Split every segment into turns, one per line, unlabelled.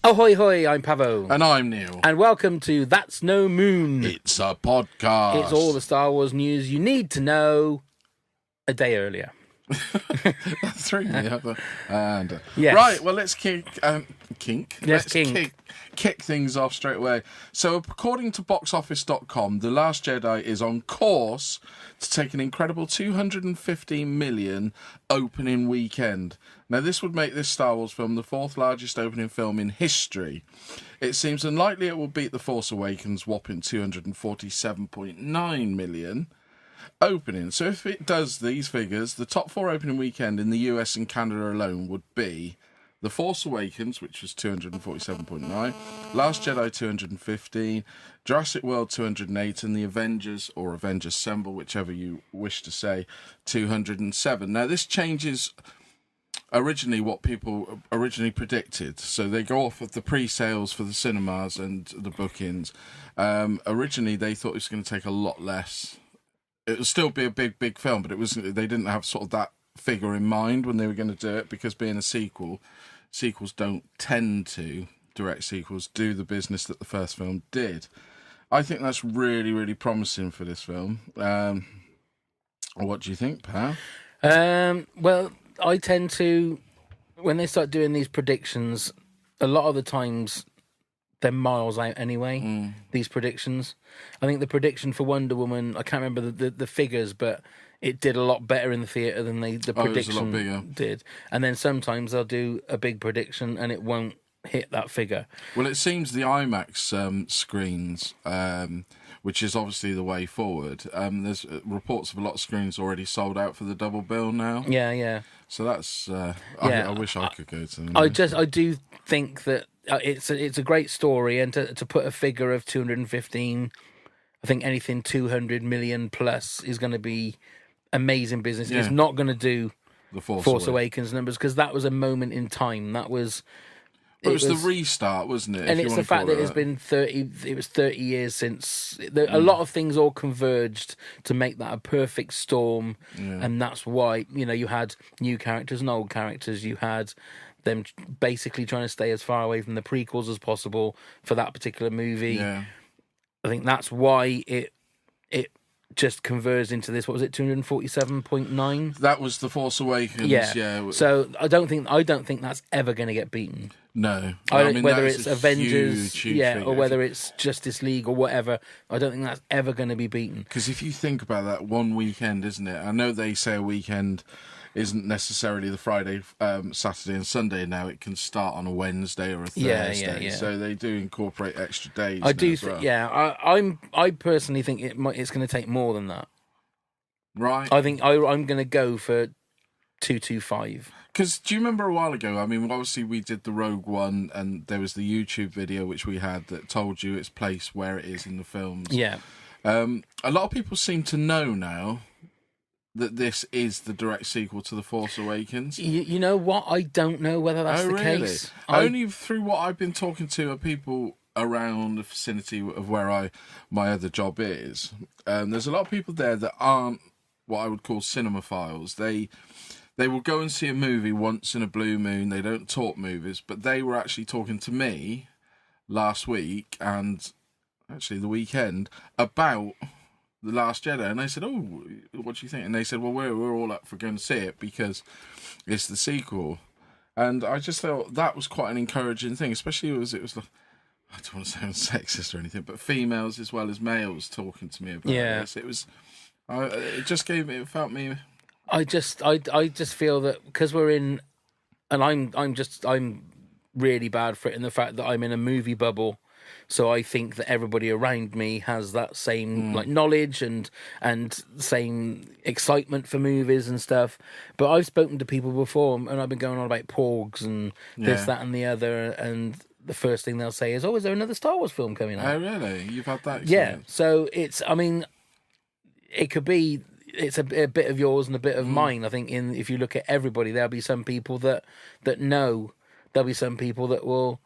Ahoy, hoy, I'm Pavo.
And I'm Neil.
And welcome to That's No Moon.
It's a podcast.
It's all the Star Wars news you need to know a day earlier.
That's right. And
Yes.
Right, well, let's kick things off straight away. So, according to boxoffice.com, The Last Jedi is on course to take an incredible 215 million opening weekend. Now, this would make this Star Wars film the fourth largest opening film in history. It seems unlikely it will beat The Force Awakens' whopping 247.9 million opening. So if it does these figures, the top four opening weekend in the US and Canada alone would be The Force Awakens, which was 247.9, Last Jedi 215, Jurassic World 208, and the Avengers, or Avengers Assemble, whichever you wish to say, 207. Now this changes originally what people originally predicted. So they go off of the pre-sales for the cinemas and the bookings. Originally they thought it was going to take a lot less. It would still be a big film, but they didn't have sort of that figure in mind when they were going to do it, because being a sequels don't tend to, direct sequels, do the business that the first film did. I think that's really, really promising for this film. What do you think, Pav?
Well, I tend to, when they start doing these predictions, a lot of the times they're miles out anyway, these predictions. I think the prediction for Wonder Woman, I can't remember the figures, but it did a lot better in the theatre than the prediction
it was a lot bigger.
did. And then sometimes they'll do a big prediction and it won't hit that figure.
Well, it seems the IMAX screens, which is obviously the way forward, there's reports of a lot of screens already sold out for the double bill now.
Yeah.
So that's... I wish I could go to them.
I do think that it's a great story, and to put a figure of 215, I think anything 200 million plus is going to be amazing business.
Yeah.
It's not going to do
The
Force Awakens numbers, because that was a moment in time. That was...
It was the restart, wasn't it?
And it's the fact that it's been 30 years since... A lot of things all converged to make that a perfect storm, and that's why, you had new characters and old characters. You had them basically trying to stay as far away from the prequels as possible for that particular movie.
Yeah.
I think that's why it just converged into this. What was it, 247.9?
That was The Force Awakens. Yeah.
So I don't think that's ever going to get beaten.
No.
Whether it's Avengers,
huge
or
figure.
whether it's Justice League or whatever, I don't think that's ever going to be beaten.
Because if you think about that, one weekend, isn't it? I know they say a weekend isn't necessarily the Friday, Saturday and Sunday now. It can start on a Wednesday or a Thursday.
Yeah.
So they do incorporate extra days.
I do
think,
I personally think it's going to take more than that.
Right.
I think I'm going to go for 225.
Because do you remember a while ago? I mean, obviously we did the Rogue One, and there was the YouTube video which we had that told you its place, where it is in the films.
Yeah.
A lot of people seem to know now that this is the direct sequel to The Force Awakens.
You know what? I don't know whether that's the case.
Only through what I've been talking to are people around the vicinity of where my other job is. There's a lot of people there that aren't what I would call cinemaphiles. They will go and see a movie once in a blue moon. They don't talk movies, but they were actually talking to me last week and actually the weekend about The Last Jedi, and they said, "Oh, what do you think?" And they said, "Well, we're all up for going to see it because it's the sequel." And I just thought that was quite an encouraging thing, especially it was like, I don't want to sound sexist or anything, but females as well as males talking to me about this. It was, it just gave me, it felt me.
I just feel that because we're in, and I'm really bad for it in the fact that I'm in a movie bubble. So I think that everybody around me has that same knowledge and same excitement for movies and stuff. But I've spoken to people before, and I've been going on about Porgs and this, that, and the other. And the first thing they'll say is, "Oh, is there another Star Wars film coming out?"
Oh, really? You've had that experience?
Yeah. So it could be. It's a bit of yours and a bit of mine. I think if you look at everybody, there'll be some people that know. There'll be some people that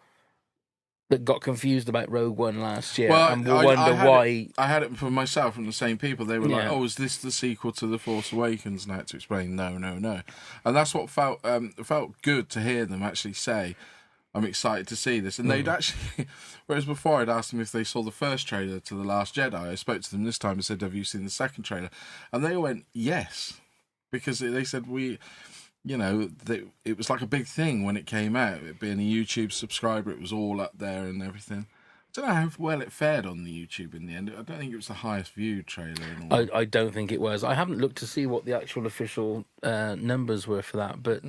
got confused about Rogue One last year and will wonder why.
I had it for myself from the same people. They were like, "Oh, is this the sequel to The Force Awakens?" And I had to explain, no. And that's what felt good to hear them actually say, I'm excited to see this. And they'd actually, whereas before I'd asked them if they saw the first trailer to The Last Jedi, I spoke to them this time and said, have you seen the second trailer? And they went, yes. Because they said it was like a big thing when it came out. It being a YouTube subscriber, it was all up there and everything. I don't know how well it fared on the YouTube in the end. I don't think it was the highest viewed trailer.
I don't think it was. I haven't looked to see what the actual official numbers were for that, but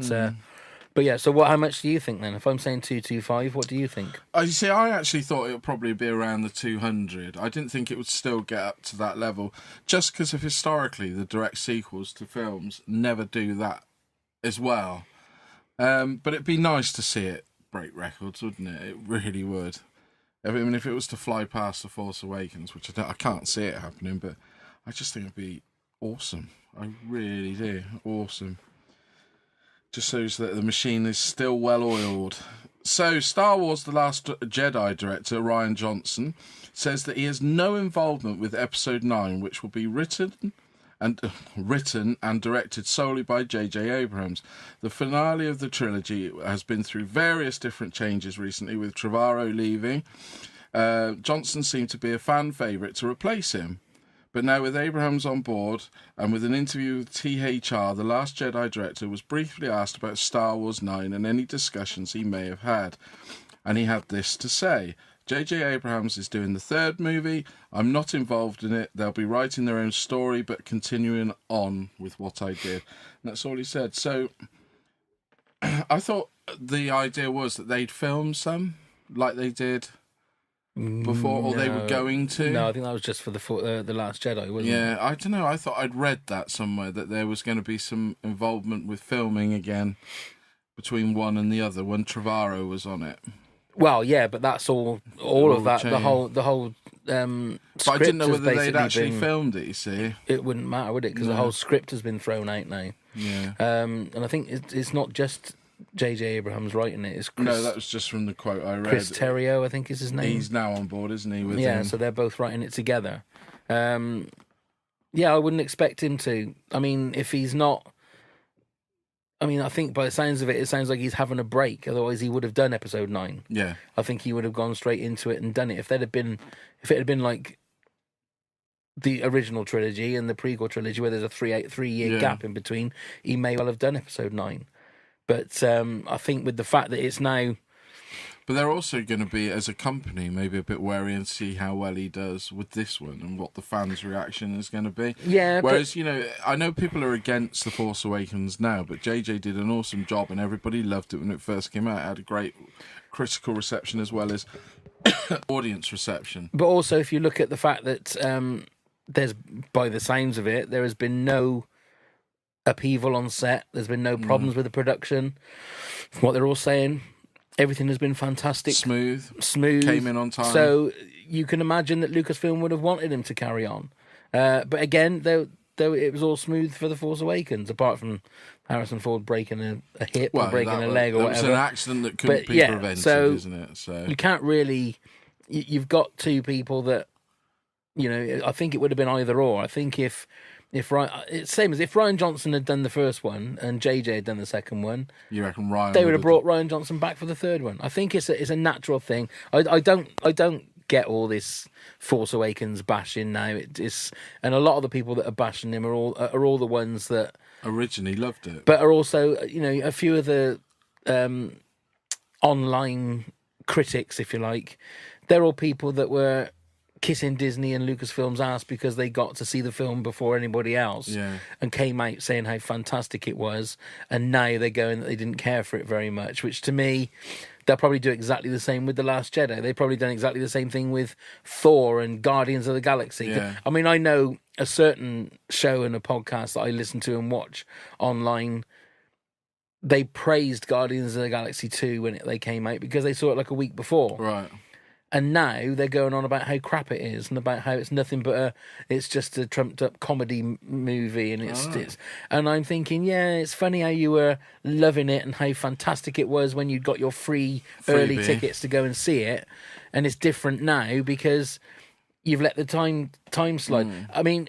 yeah. So how much do you think then? If I'm saying 225, what do you think?
You see, I actually thought it would probably be around the 200. I didn't think it would still get up to that level, just because of historically the direct sequels to films never do that as well. But it'd be nice to see it break records, wouldn't it? It really would. I mean, if it was to fly past The Force Awakens, which I can't see it happening, but I just think it'd be awesome. I really do. Awesome. Just shows that the machine is still well oiled. So, Star Wars The Last Jedi director Rian Johnson says that he has no involvement with Episode 9, which will be written and directed solely by J.J. Abrams. The finale of the trilogy has been through various different changes recently, with Trevorrow leaving. Johnson seemed to be a fan favourite to replace him. But now with Abrams on board, and with an interview with THR, The Last Jedi director was briefly asked about Star Wars 9 and any discussions he may have had. And he had this to say: J.J. Abrams is doing the third movie. I'm not involved in it. They'll be writing their own story, but continuing on with what I did. And that's all he said. So I thought the idea was that they'd film some, like they did before, or they were going to.
No, I think that was just for the Last Jedi, wasn't it?
Yeah, I don't know. I thought I'd read that somewhere, that there was going to be some involvement with filming again between one and the other when Trevorrow was on it.
Well, yeah, but that's all of that. The whole
but I didn't know whether they'd actually filmed it. You see,
it wouldn't matter, would it? Because the whole script has been thrown out now.
Yeah.
And I think it's not just J.J. Abrams writing it. It's Chris,
no, that was just from the quote I read.
Chris Terrio, I think is his name.
He's now on board, isn't he? With him?
So they're both writing it together. I wouldn't expect him to. I mean, if he's not. I mean, I think by the sounds of it, it sounds like he's having a break. Otherwise, he would have done Episode 9.
Yeah,
I think he would have gone straight into it and done it. If it had been like the original trilogy and the prequel trilogy, where there's a three-year gap in between, he may well have done Episode 9. But I think with the fact that it's now.
But they're also going to be, as a company, maybe a bit wary and see how well he does with this one and what the fans' reaction is going to be.
Yeah.
Whereas, I know people are against The Force Awakens now, but JJ did an awesome job and everybody loved it when it first came out. It had a great critical reception as well as audience reception.
But also, if you look at the fact that there's, by the sounds of it, there has been no upheaval on set. There's been no problems with the production. From what they're all saying, everything has been fantastic.
Smooth.
Came
in on time.
So you can imagine that Lucasfilm would have wanted him to carry on. But again, though it was all smooth for The Force Awakens, apart from Harrison Ford breaking a hip or breaking a leg or whatever.
It was an accident that couldn't be prevented, isn't it? So
you can't really. You've got two people that, I think it would have been either or. I think if Ryan, it's same as if Rian Johnson had done the first one and JJ had done the second one.
You reckon Ryan?
They would have brought Rian Johnson back for the third one. I think it's a natural thing. I don't get all this Force Awakens bashing now. And a lot of the people that are bashing him are all the ones that
originally loved it,
but are also a few of the online critics, if you like. They're all people that were kissing Disney and Lucasfilm's ass because they got to see the film before anybody else and came out saying how fantastic it was, and now they're going that they didn't care for it very much, which to me, they'll probably do exactly the same with The Last Jedi. They've probably done exactly the same thing with Thor and Guardians of the Galaxy.
Yeah.
I mean, I know a certain show and a podcast that I listen to and watch online, they praised Guardians of the Galaxy 2 when they came out because they saw it like a week before.
Right.
And now they're going on about how crap it is and about how it's nothing but it's just a trumped up comedy movie, and it's and I'm thinking, it's funny how you were loving it and how fantastic it was when you got your free early tickets to go and see it, and it's different now because you've let the time slide. I mean,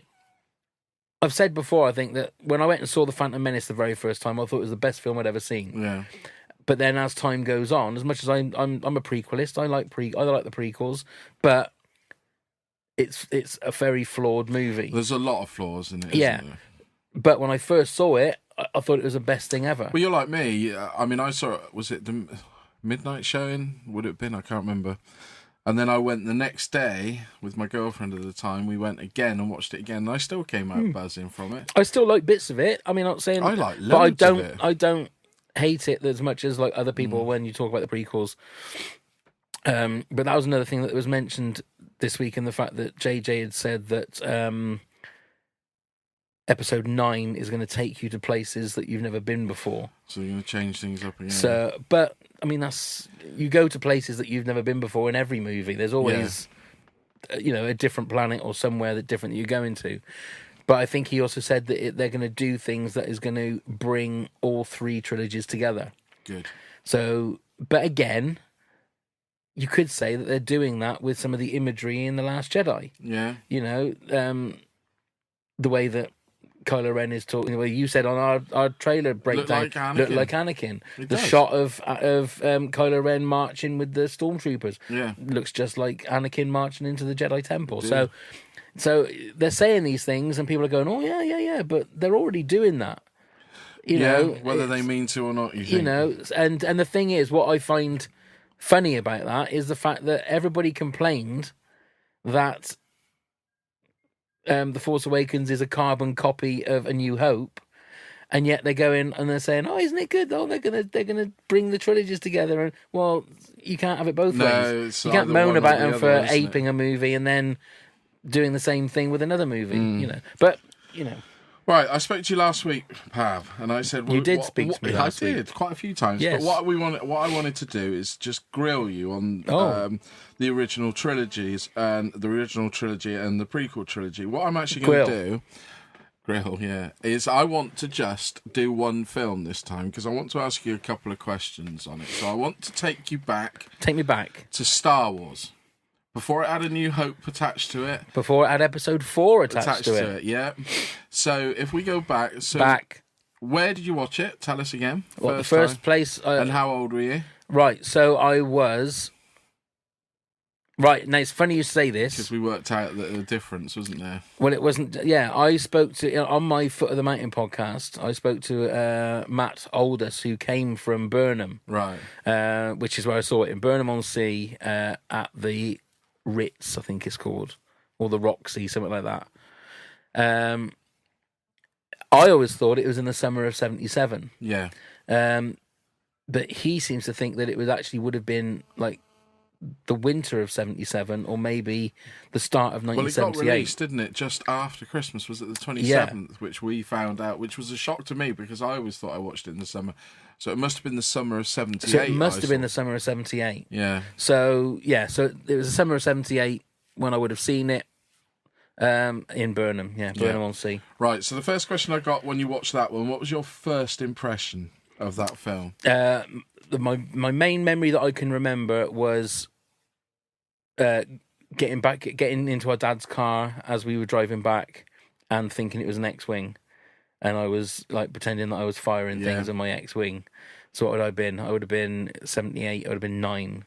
I've said before, I think that when I went and saw The Phantom Menace the very first time, I thought it was the best film I'd ever seen.
Yeah.
but then as time goes on, as much as I'm a prequelist, I like the prequels, but it's a very flawed movie.
There's a lot of flaws in it,
Yeah.
isn't there?
But when I first saw it, I thought it was the best thing ever.
Well, you're like me. I mean, I saw it, was it the midnight showing? Would it have been? I can't remember. And then I went the next day with my girlfriend at the time. We went again and watched it again, and I still came out buzzing from it.
I still like bits of it. I mean, I'm not saying
I like
but
loads of it.
I don't hate it as much as like other people when you talk about the prequels. But that was another thing that was mentioned this week, in the fact that JJ had said that episode 9 is going to take you to places that you've never been before.
So you're going to change things up again.
So, but I mean, you go to places that you've never been before in every movie. There's always, a different planet or somewhere that different that you're going to. But I think he also said that they're going to do things that is going to bring all 3 trilogies together.
Good.
So, but again, you could say that they're doing that with some of the imagery in The Last Jedi.
Yeah.
The way that Kylo Ren is talking, the way you said on our trailer breakdown, look like Anakin. The shot of Kylo Ren marching with the stormtroopers looks just like Anakin marching into the Jedi Temple. Yeah. So they're saying these things, and people are going, "Oh yeah," but they're already doing that. You know,
whether they mean to or not, you think.
And the thing is, what I find funny about that is the fact that everybody complained that The Force Awakens is a carbon copy of A New Hope, and yet they're going and they're saying, "Oh, isn't it good? Oh, they're gonna bring the trilogies together." And well, you can't have it both ways. You can't moan about them for aping a movie and then doing the same thing with another movie. But
Right, I spoke to you last week, Pav, and I said
you did speak to me last week.
I did quite a few times.
Yes.
But what I wanted to do is just grill you on the original trilogies and the original trilogy and the prequel trilogy. What I'm actually going to do, is I want to just do one film this time because I want to ask you a couple of questions on it. So I want to take you back.
Take me back
to Star Wars. Before it had A New Hope attached to it.
Before it had Episode 4 attached to it.
Yeah. So if we go back. Where did you watch it? Tell us again.
The first place.
And how old were you?
Right. So I was. Right. Now, it's funny you say this.
Because we worked out the difference, wasn't there?
Well, it wasn't. Yeah. I spoke to. On my Foot of the Mountain podcast, I spoke to Matt Aldous, who came from Burnham.
Right.
Which is where I saw it, in Burnham-on-Sea, at the Ritz, I think it's called, or the Roxy, something like that. I always thought it was in the summer of 77.
Yeah.
But he seems to think that it would have been like the winter of 77, or maybe the start of 1978.
Well, it got released, didn't it? Just after Christmas. Was it the 27th, which we found out, which was a shock to me because I always thought I watched it in the summer. So it must have been the summer of 78.
So it must have been the summer of 78.
Yeah.
So it was the summer of 78 when I would have seen it in Burnham. Yeah, Burnham-on-Sea.
Right, so the first question I got when you watched that one, what was your first impression of that film?
My main memory that I can remember was getting into our dad's car as we were driving back and thinking it was an X-Wing. And I was like pretending that I was firing things on my X-Wing. So what would I have been? I would have been 78. I would have been 9.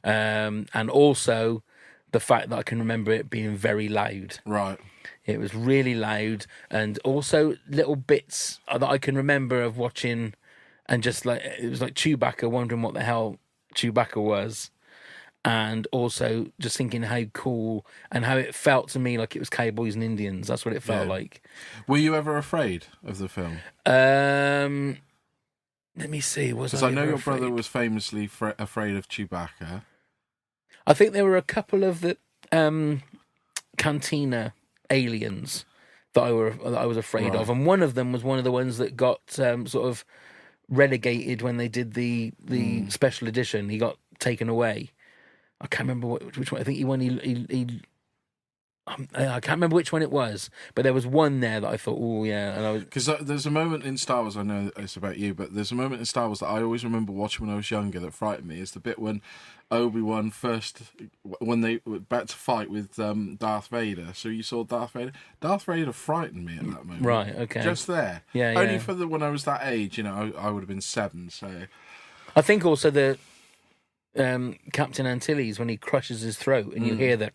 And also the fact that I can remember it being very loud.
Right.
It was really loud, and also little bits that I can remember of watching, and just like it was like Chewbacca, wondering what the hell Chewbacca was. And also just thinking how cool and how it felt to me like it was cowboys and Indians. That's what it felt like.
Were you ever afraid of the film?
Let me see.
Because I know your brother was famously afraid of Chewbacca.
I think there were a couple of the Cantina aliens that I was afraid of, and one of them was one of the ones that got sort of relegated when they did the special edition. He got taken away. I can't remember which one. I think I can't remember which one it was, but there was one there that I thought, oh yeah.
Because there's a moment in Star Wars, I know it's about you, but there's a moment in Star Wars that I always remember watching when I was younger that frightened me. It's the bit when Obi-Wan when they were about to fight with Darth Vader. So you saw Darth Vader. Darth Vader frightened me at that moment.
Right. Okay.
Just there.
Yeah.
Only for when I was that age, I would have been 7. So.
I think also the Captain Antilles, when he crushes his throat and you hear the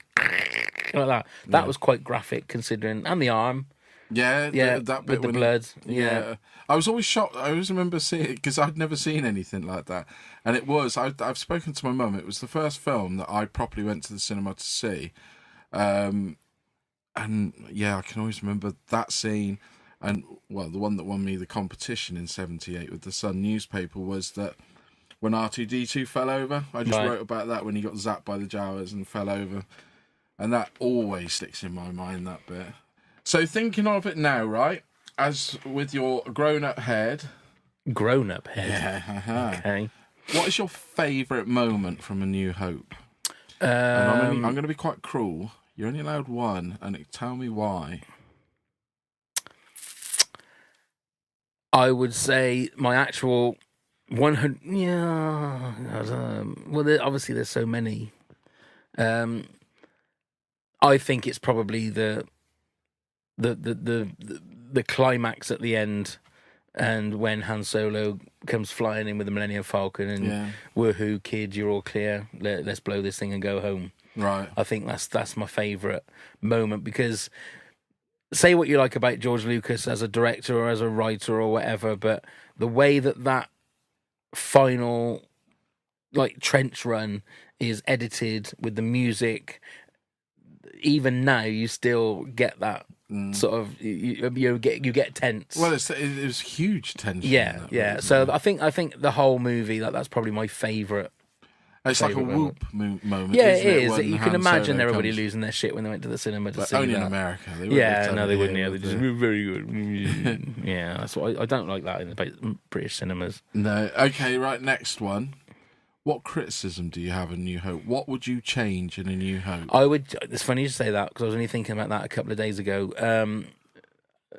like that. That was quite graphic, considering, and the arm.
Yeah,
Yeah,
that
with
bit
the
when
blood. Yeah.
I was always shocked. I always remember seeing it because I'd never seen anything like that, and it was. I've spoken to my mum. It was the first film that I properly went to the cinema to see, and yeah, I can always remember that scene. And well, the one that won me the competition in '78 with the Sun newspaper was that when R2D2 fell over. I just wrote about that when he got zapped by the Jawas and fell over, and that always sticks in my mind. That bit. So thinking of it now, right, as with your grown-up head.
Grown-up head?
Yeah.
Okay.
What is your favourite moment from A New Hope? And I'm going to be quite cruel. You're only allowed one, and tell me why.
I would say my actual 100... Yeah. Well, obviously there's so many. I think it's probably the climax at the end, and when Han Solo comes flying in with the Millennium Falcon and woohoo, kid, you're all clear. Let's blow this thing and go home. Right. I think that's my favourite moment, because say what you like about George Lucas as a director or as a writer or whatever, but the way that final trench run is edited with the music, even now you still get that sort of you get tense.
Well, it was huge tension.
Yeah, yeah. So I think the whole movie that's probably my favourite.
It's like a whoop moment.
Yeah, it is. You can imagine everybody losing their shit when they went to the cinema to see that.
Only in America.
They wouldn't. Yeah, they just very good. Yeah, that's what I don't like that in British cinemas.
No. Okay, right. Next one. What criticism do you have in New Hope? What would you change in A New Hope?
It's funny you say that, because I was only thinking about that a couple of days ago.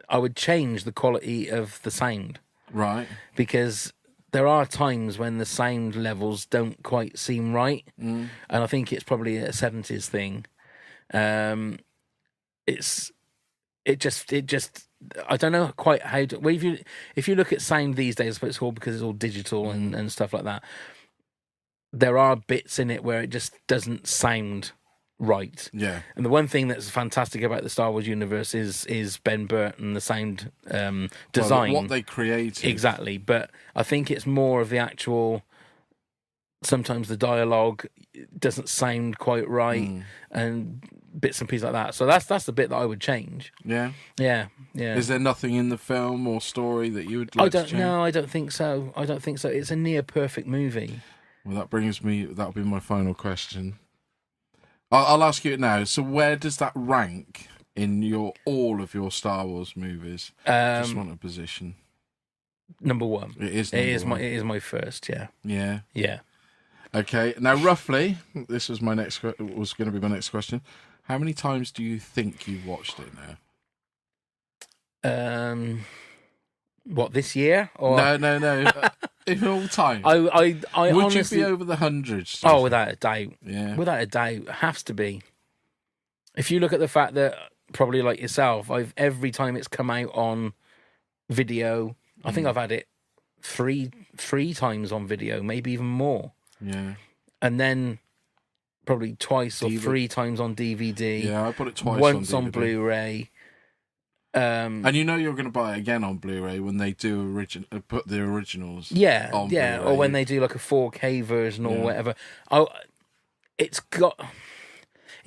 I would change the quality of the sound. Right. Because there are times when the sound levels don't quite seem right. And I think it's probably a 70s thing. It just I don't know quite how to... Well, if you look at sound these days, but it's all because it's all digital and stuff like that. There are bits in it where it just doesn't sound right. Yeah. And the one thing that's fantastic about the Star Wars universe is Ben Burton, the sound design.
What they created.
Exactly. But I think it's more of the actual... Sometimes the dialogue doesn't sound quite right, and bits and pieces like that. So that's the bit that I would change. Yeah. Yeah. Yeah.
Is there nothing in the film or story that you would like to change?
No, I don't think so. It's a near perfect movie.
Well, that'll be my final question. I'll ask you it now. So where does that rank in all of your Star Wars movies? Just want a position.
Number one.
It is
my first, yeah.
Yeah.
Yeah.
Okay. Now, roughly, this was going to be my next question. How many times do you think you've watched it now?
What, this year? Or...
No. In all time.
I
would
honestly...
you be over the hundreds?
Oh, without a doubt.
Yeah.
Without a doubt. It has to be. If you look at the fact that, probably like yourself, every time it's come out on video, I think I've had it three times on video, maybe even more.
Yeah.
And then probably twice or 3 times on DVD.
Yeah, I put it twice
once
on
Blu-ray.
And you're going to buy it again on Blu-ray when they do put the originals.
Yeah,
on
yeah,
Blu-ray.
or when they do like a 4K version or whatever. It's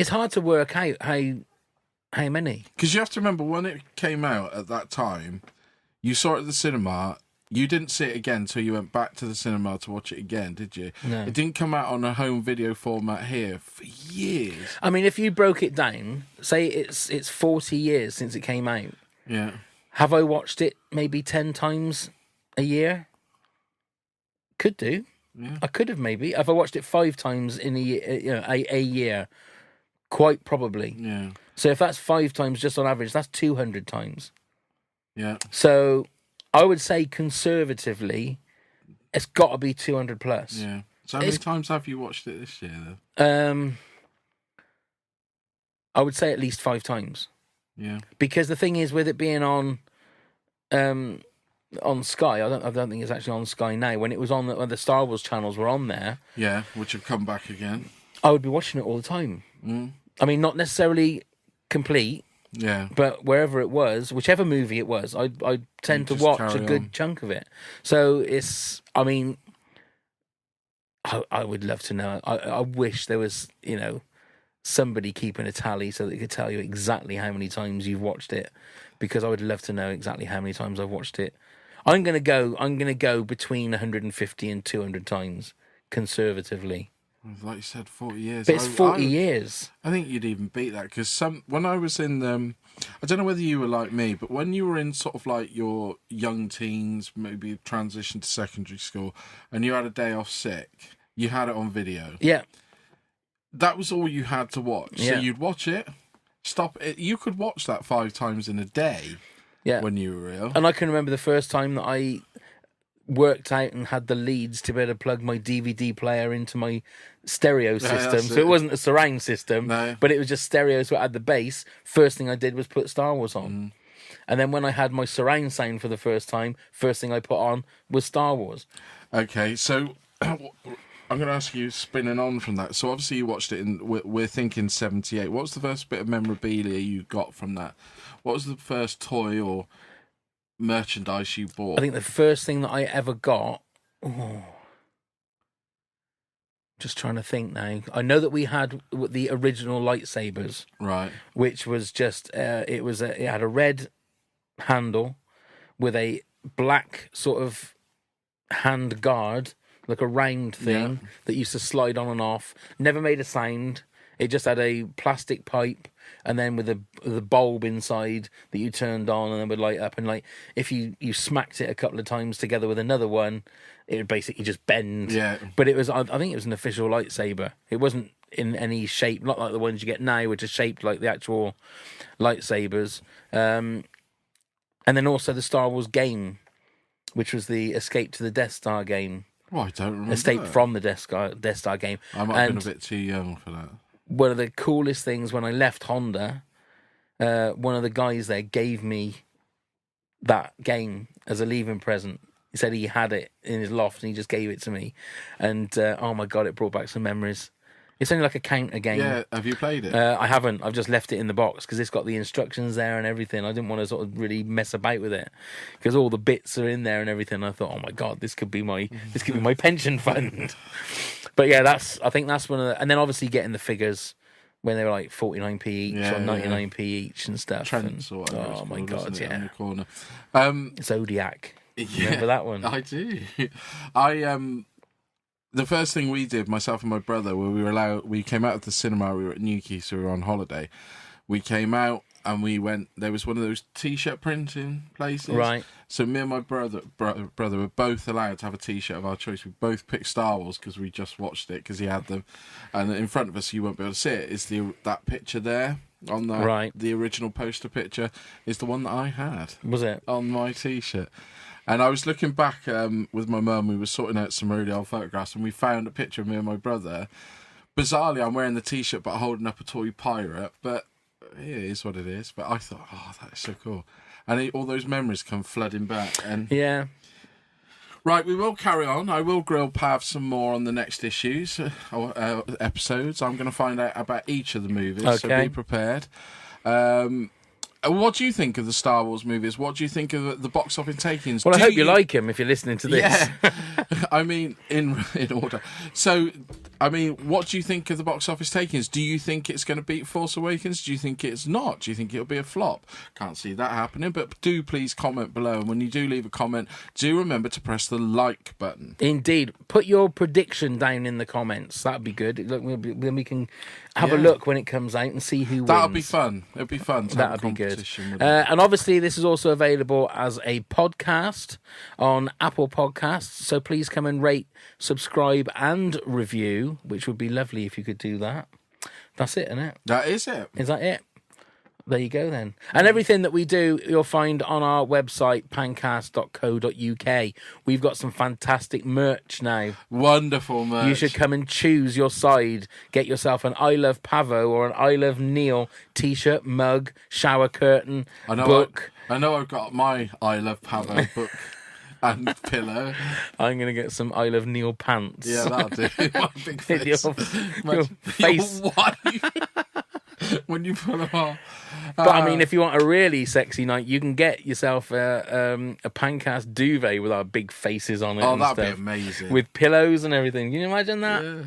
hard to work out how many.
Because you have to remember, when it came out at that time, you saw it at the cinema. You didn't see it again until you went back to the cinema to watch it again, did you?
No.
It didn't come out on a home video format here for years.
I mean, if you broke it down, say it's 40 years since it came out.
Yeah.
Have I watched it maybe 10 times a year? Could do.
Yeah.
I could have maybe. Have I watched it 5 times in a year? A year, quite probably.
Yeah.
So if that's 5 times just on average, that's 200 times.
Yeah.
So I would say conservatively, it's got to be 200 plus.
Yeah. So how many times have you watched it this year, though?
I would say at least 5 times.
Yeah.
Because the thing is, with it being on on Sky. I don't think it's actually on Sky now. When it was on, when the Star Wars channels were on there,
Yeah, which have come back again.
I would be watching it all the time. I mean, not necessarily complete,
Yeah.
but wherever it was, whichever movie it was, I tend to
just
watch
carry
a good
on.
chunk of it. So it's, I mean, I would love to know. I wish there was, somebody keeping a tally so that they could tell you exactly how many times you've watched it, because I would love to know exactly how many times I've watched it. I'm gonna go between 150 and 200 times conservatively.
Like you said, 40 years.
But it's 40 years.
I think you'd even beat that, because when I was in I don't know whether you were like me, but when you were in sort of like your young teens, maybe transition to secondary school, and you had a day off sick, you had it on video.
Yeah.
That was all you had to watch.
Yeah.
So you'd watch it, stop it. You could watch that 5 times in a day.
Yeah.
When you were ill.
And I can remember the first time that I worked out and had the leads to be able to plug my DVD player into my stereo system. So it wasn't a surround system, but it was just stereo, so it had the bass. First thing I did was put Star Wars on. And then when I had my surround sound for the first time, first thing I put on was Star Wars.
Okay, so I'm going to ask you, spinning on from that. So obviously you watched it we're thinking 78. What was the first bit of memorabilia you got from that? What was the first toy or merchandise you bought?
I think the first thing that I ever got... just trying to think now. I know that we had the original lightsabers.
Right.
Which was just... it had a red handle with a black sort of hand guard, like a round thing that used to slide on and off. Never made a sound. It just had a plastic pipe, and then with the bulb inside that you turned on and then would light up. And like if you smacked it a couple of times together with another one, it would basically just bend. Yeah. But it was, I think it was an official lightsaber. It wasn't in any shape, not like the ones you get now, which are shaped like the actual lightsabers. And then also the Star Wars game, which was the Escape to the Death Star game.
Oh, I don't remember.
Escape from the Death Star game.
I might have been a bit too young for that.
One of the coolest things when I left Honda, one of the guys there gave me that game as a leaving present. He said he had it in his loft and he just gave it to me. And oh my God, it brought back some memories. It's only like a counter game.
Yeah, have you played it?
I haven't. I've just left it in the box because it's got the instructions there and everything. I didn't want to sort of really mess about with it because all the bits are in there and everything. I thought, oh my God, this could be my pension fund. But yeah, I think that's one of the, and then obviously getting the figures when they were like 49p each or 99p each and stuff.
Trents or whatever.
Oh my God, yeah.
On the corner.
Zodiac. Remember that one?
I do. The first thing we did, myself and my brother, where we came out of the cinema. We were at Newquay, so we were on holiday. We came out and we went. There was one of those T-shirt printing places,
right?
So me and my brother were both allowed to have a T-shirt of our choice. We both picked Star Wars because we just watched it because he had them, and in front of us, you won't be able to see it. Is that picture there on the original poster picture? Is the one that I had?
Was it
on my T-shirt? And I was looking back with my mum. We were sorting out some really old photographs, and we found a picture of me and my brother. Bizarrely, I'm wearing the T-shirt, but holding up a toy pirate. But it is what it is. But I thought, oh, that's so cool. And all those memories come flooding back. And
yeah.
Right, we will carry on. I will grill Pav some more on the next issues, episodes. I'm going to find out about each of the movies, so be prepared. What do you think of the Star Wars movies? What do you think of the box office takings?
Well, I hope you like them if you're listening to this.
Yeah. I mean, in order. So, I mean, what do you think of the box office takings? Do you think it's going to beat Force Awakens? Do you think it's not? Do you think it'll be a flop? Can't see that happening, but do please comment below. And when you do leave a comment, do remember to press the like button.
Indeed. Put your prediction down in the comments. That'd be good. Then we can have a look when it comes out and see who wins.
That'll be fun. It'll be fun to have a competition with it.
And obviously, this is also available as a podcast on Apple Podcasts. So please come and rate, subscribe, and review, which would be lovely if you could do that. That's it, isn't it?
That is it.
Is that it? There you go then. And everything that we do, you'll find on our website, pancast.co.uk. We've got some fantastic merch now.
Wonderful merch.
You should come and choose your side. Get yourself an I Love Pavo or an I Love Neil t-shirt, mug, shower curtain, book.
I know I've got my I Love Pavo book and pillow.
I'm going to get some I Love Neil pants.
Yeah, that'll do. My big
With
face.
your face.
Your wife. When you put them on.
But I mean, if you want a really sexy night, you can get yourself a Pancast duvet with our big faces on it.
Oh,
and
that'd
stuff,
be amazing.
with pillows and everything. Can you imagine that?
Yeah.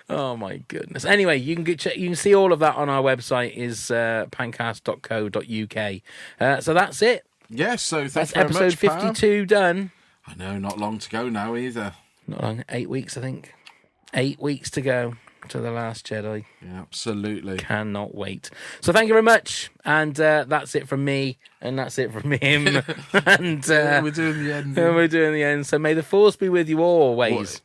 Oh my goodness. Anyway, you can you can see all of that on our website, is pancast.co.uk. So that's it.
Yes, so thanks
That's
very
episode
much, Pav.
52 done.
I know, not long to go now either.
Not long, 8 weeks, I think. 8 weeks to go to The Last Jedi.
Yeah, absolutely.
Cannot wait. So thank you very much. And that's it from me. And that's it from him. And
we're doing the end.
we're doing the end. So may the force be with you always.